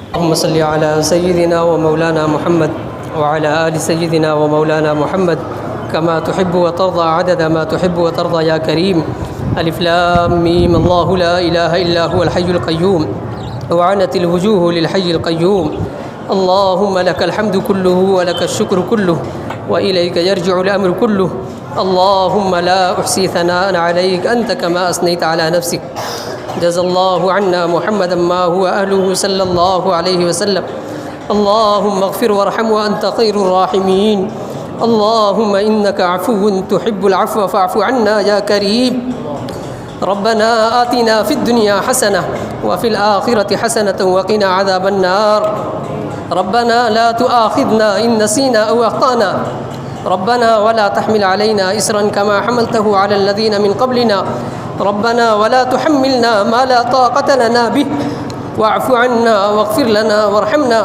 اللهم صل على سيدنا ومولانا محمد وعلى آل سيدنا ومولانا محمد كما تحب وترضى عدد ما تحب وترضى يا كريم. الف لام ميم الله لا إله إلا هو الحي القيوم وعنت الوجوه للحي القيوم. اللهم لك الحمد كله ولك الشكر كله وإليك يرجع الأمر كله. اللهم لا أحصي ثناء عليك أنت كما أثنيت على نفسك. جزا الله عنا محمدا ما هو أهله صلى الله عليه وسلم. اللهم اغفر وارحم وأنت خير الراحمين. اللهم إنك عفو تحب العفو فاعف عنا يا كريم. ربنا آتنا في الدنيا حسنة وفي الآخرة حسنة وقنا عذاب النار. ربنا لا تؤاخذنا إن نسينا أو أخطأنا. ربنا ولا تحمل علينا إسرا كما حملته على الذين من قبلنا. ربنا ولا تحملنا ما لا طاقة لنا به واعف عنا واغفر لنا وارحمنا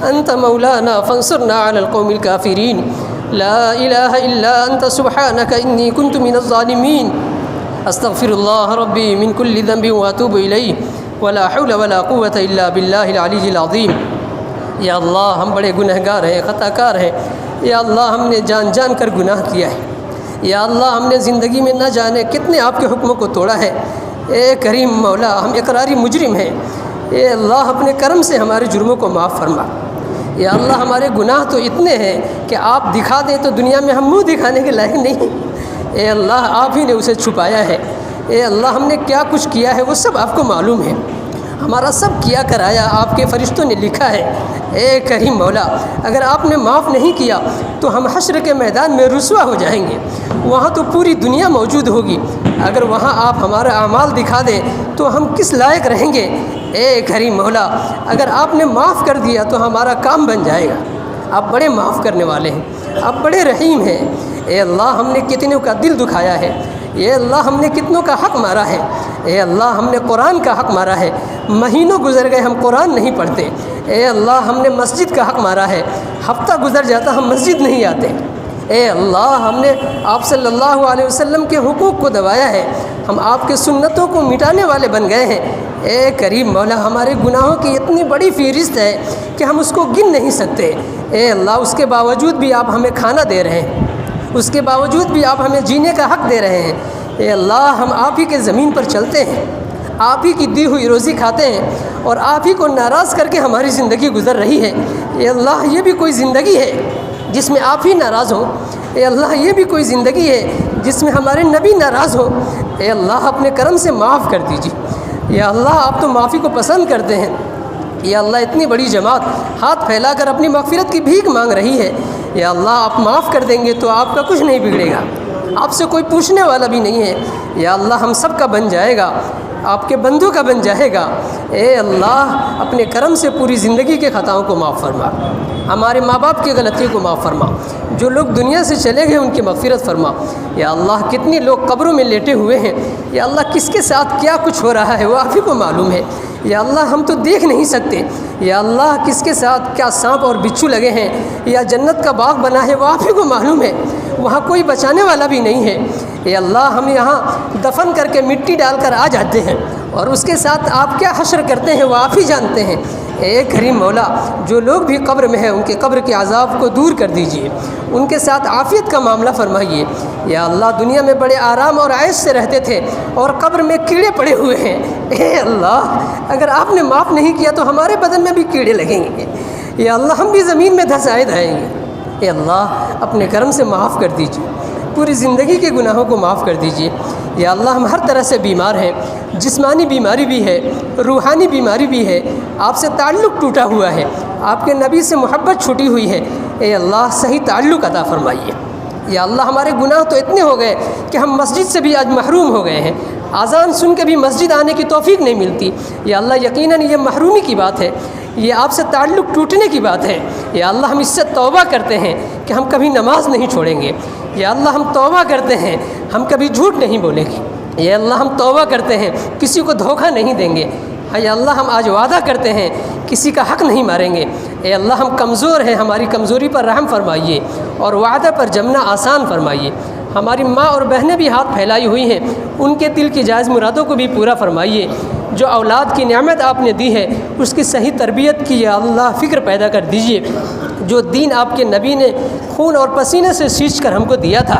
أنت مولانا فانصرنا على القوم الكافرين. لا إله إلا أنت سبحانك إني كنت من الظالمين. استغفر الله ربي من كل ذنب واتوب إليه ولا حول ولا قوة إلا بالله العلي العظيم. یا اللہ ہم بڑے گنہگار ہیں، خطا کار ہیں. یا اللہ ہم نے جان جان کر گناہ کیا ہے. یا اللہ ہم نے زندگی میں نہ جانے کتنے آپ کے حکموں کو توڑا ہے. اے کریم مولا ہم اقراری مجرم ہیں. اے اللہ اپنے کرم سے ہمارے جرموں کو معاف فرما. یا اللہ ہمارے گناہ تو اتنے ہیں کہ آپ دکھا دیں تو دنیا میں ہم منہ دکھانے کے لائق نہیں. اے اللہ آپ ہی نے اسے چھپایا ہے. اے اللہ ہم نے کیا کچھ کیا ہے وہ سب آپ کو معلوم ہے. ہمارا سب کیا کرایا آپ کے فرشتوں نے لکھا ہے. اے کریم مولا اگر آپ نے معاف نہیں کیا تو ہم حشر کے میدان میں رسوا ہو جائیں گے. وہاں تو پوری دنیا موجود ہوگی. اگر وہاں آپ ہمارا اعمال دکھا دیں تو ہم کس لائق رہیں گے. اے کریم مولا اگر آپ نے معاف کر دیا تو ہمارا کام بن جائے گا. آپ بڑے معاف کرنے والے ہیں، آپ بڑے رحیم ہیں. اے اللہ ہم نے کتنوں کا دل دکھایا ہے. اے اللہ ہم نے کتنوں کا حق مارا ہے. اے اللہ ہم نے قرآن کا حق مارا ہے. مہینوں گزر گئے ہم قرآن نہیں پڑھتے. اے اللہ ہم نے مسجد کا حق مارا ہے. ہفتہ گزر جاتا ہم مسجد نہیں آتے. اے اللہ ہم نے آپ صلی اللہ علیہ وسلم کے حقوق کو دبایا ہے. ہم آپ کے سنتوں کو مٹانے والے بن گئے ہیں. اے کریم مولا ہمارے گناہوں کی اتنی بڑی فہرست ہے کہ ہم اس کو گن نہیں سکتے. اے اللہ اس کے باوجود بھی آپ ہمیں کھانا دے رہے ہیں، اس کے باوجود بھی آپ ہمیں جینے کا حق دے رہے ہیں. اے اللہ ہم آپ ہی کے زمین پر چلتے ہیں، آپ ہی کی دی ہوئی روزی کھاتے ہیں اور آپ ہی کو ناراض کر کے ہماری زندگی گزر رہی ہے. اے اللہ یہ بھی کوئی زندگی ہے جس میں آپ ہی ناراض ہوں. اے اللہ یہ بھی کوئی زندگی ہے جس میں ہمارے نبی ناراض ہوں. اے اللہ اپنے کرم سے معاف کر دیجیے. یا اللہ آپ تو معافی کو پسند کرتے ہیں. یا اللہ اتنی بڑی جماعت ہاتھ پھیلا کر اپنی مغفرت کی بھیک مانگ رہی ہے. یا اللہ آپ معاف کر دیں گے تو آپ کا کچھ نہیں بگڑے گا، آپ سے کوئی پوچھنے والا بھی نہیں ہے. یا اللہ ہم سب کا بن جائے گا، آپ کے بندوں کا بن جائے گا. اے اللہ اپنے کرم سے پوری زندگی کے خطاؤں کو معاف فرما، ہمارے ماں باپ کی غلطیوں کو معاف فرما، جو لوگ دنیا سے چلے گئے ان کی مغفرت فرما. یا اللہ کتنے لوگ قبروں میں لیٹے ہوئے ہیں. یا اللہ کس کے ساتھ کیا کچھ ہو رہا ہے وہ آپ ہی کو معلوم ہے. یا اللہ ہم تو دیکھ نہیں سکتے. یا اللہ کس کے ساتھ کیا سانپ اور بچھو لگے ہیں یا جنت کا باغ بنا ہے وہ آپ ہی کو معلوم ہے. وہاں کوئی بچانے والا بھی نہیں ہے. اے اللہ ہم یہاں دفن کر کے مٹی ڈال کر آ جاتے ہیں اور اس کے ساتھ آپ کیا حشر کرتے ہیں وہ آپ ہی جانتے ہیں. اے کریم مولا جو لوگ بھی قبر میں ہیں ان کے قبر کے عذاب کو دور کر دیجیے، ان کے ساتھ عافیت کا معاملہ فرمائیے. یا اللہ دنیا میں بڑے آرام اور عیش سے رہتے تھے اور قبر میں کیڑے پڑے ہوئے ہیں. اے اللہ اگر آپ نے معاف نہیں کیا تو ہمارے بدن میں بھی کیڑے لگیں گے. یا اللہ ہم بھی زمین میں دھسائے جائیں گے. اے اللہ اپنے کرم سے معاف کر دیجیے، پوری زندگی کے گناہوں کو معاف کر دیجیے. یا اللہ ہم ہر طرح سے بیمار ہیں، جسمانی بیماری بھی ہے، روحانی بیماری بھی ہے. آپ سے تعلق ٹوٹا ہوا ہے، آپ کے نبی سے محبت چھوٹی ہوئی ہے. اے اللہ صحیح تعلق عطا فرمائیے. یا اللہ ہمارے گناہ تو اتنے ہو گئے کہ ہم مسجد سے بھی آج محروم ہو گئے ہیں. اذان سن کے بھی مسجد آنے کی توفیق نہیں ملتی. یا اللہ یقیناً یہ محرومی کی بات ہے، یہ آپ سے تعلق ٹوٹنے کی بات ہے. یا اللہ ہم اس سے توبہ کرتے ہیں کہ ہم کبھی نماز نہیں چھوڑیں گے. یا اللہ ہم توبہ کرتے ہیں ہم کبھی جھوٹ نہیں بولیں گے. یا اللہ ہم توبہ کرتے ہیں کسی کو دھوکہ نہیں دیں گے. یا اللہ ہم آج وعدہ کرتے ہیں کسی کا حق نہیں ماریں گے. اے اللہ ہم کمزور ہیں، ہماری کمزوری پر رحم فرمائیے اور وعدہ پر جمنا آسان فرمائیے. ہماری ماں اور بہنیں بھی ہاتھ پھیلائی ہوئی ہیں، ان کے دل کی جائز مرادوں کو بھی پورا فرمائیے۔ جو اولاد کی نعمت آپ نے دی ہے اس کی صحیح تربیت کی یا اللہ فکر پیدا کر دیجیے۔ جو دین آپ کے نبی نے خون اور پسینے سے سینچ کر ہم کو دیا تھا،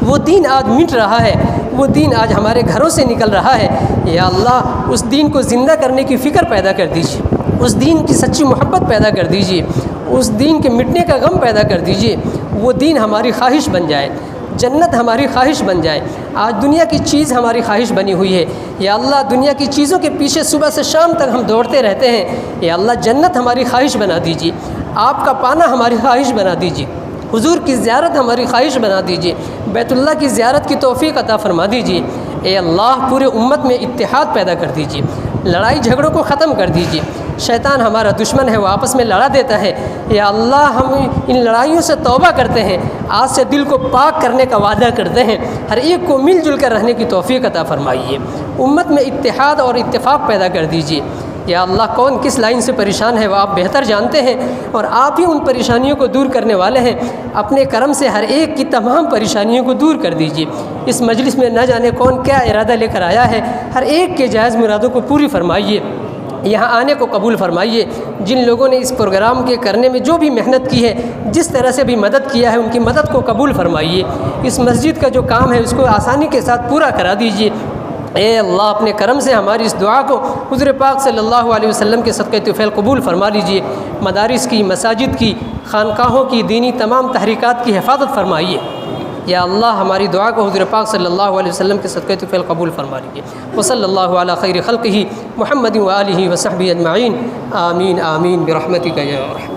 وہ دین آج مٹ رہا ہے، وہ دین آج ہمارے گھروں سے نکل رہا ہے۔ یا اللہ اس دین کو زندہ کرنے کی فکر پیدا کر دیجیے، اس دین کی سچی محبت پیدا کر دیجیے، اس دین کے مٹنے کا غم پیدا کر دیجیے۔ وہ دین ہماری خواہش بن جائے، جنت ہماری خواہش بن جائے۔ آج دنیا کی چیز ہماری خواہش بنی ہوئی ہے، یا اللہ دنیا کی چیزوں کے پیچھے صبح سے شام تک ہم دوڑتے رہتے ہیں۔ یا اللہ جنت ہماری خواہش بنا دیجیے، آپ کا پانا ہماری خواہش بنا دیجیے، حضور کی زیارت ہماری خواہش بنا دیجیے، بیت اللہ کی زیارت کی توفیق عطا فرما دیجیے۔ اے اللہ پورے امت میں اتحاد پیدا کر دیجیے، لڑائی جھگڑوں کو ختم کر دیجیے۔ شیطان ہمارا دشمن ہے، وہ آپس میں لڑا دیتا ہے۔ یا اللہ ہم ان لڑائیوں سے توبہ کرتے ہیں، آج سے دل کو پاک کرنے کا وعدہ کرتے ہیں، ہر ایک کو مل جل کر رہنے کی توفیق عطا فرمائیے۔ امت میں اتحاد اور اتفاق پیدا کر دیجیے۔ یا اللہ کون کس لائن سے پریشان ہے وہ آپ بہتر جانتے ہیں، اور آپ ہی ان پریشانیوں کو دور کرنے والے ہیں۔ اپنے کرم سے ہر ایک کی تمام پریشانیوں کو دور کر دیجیے۔ اس مجلس میں نہ جانے کون کیا ارادہ لے کر آیا ہے، ہر ایک کے جائز مرادوں کو پوری فرمائیے، یہاں آنے کو قبول فرمائیے۔ جن لوگوں نے اس پروگرام کے کرنے میں جو بھی محنت کی ہے، جس طرح سے بھی مدد کیا ہے، ان کی مدد کو قبول فرمائیے۔ اس مسجد کا جو کام ہے اس کو آسانی کے ساتھ پورا کرا دیجیے۔ اے اللہ اپنے کرم سے ہماری اس دعا کو حضور پاک صلی اللہ علیہ وسلم کے صدقہ طفیل قبول فرما لیجیے۔ مدارس کی، مساجد کی، خانقاہوں کی، دینی تمام تحریکات کی حفاظت فرمائیے۔ یا اللہ ہماری دعا کو حضور پاک صلی اللہ علیہ وسلم کے صدقہ طفیل قبول فرما لیجیے۔ وصلی اللہ علی خیر خلقہ محمد و آلہ و صحبہ اجمعین، آمین آمین برحمتک یا ارحم۔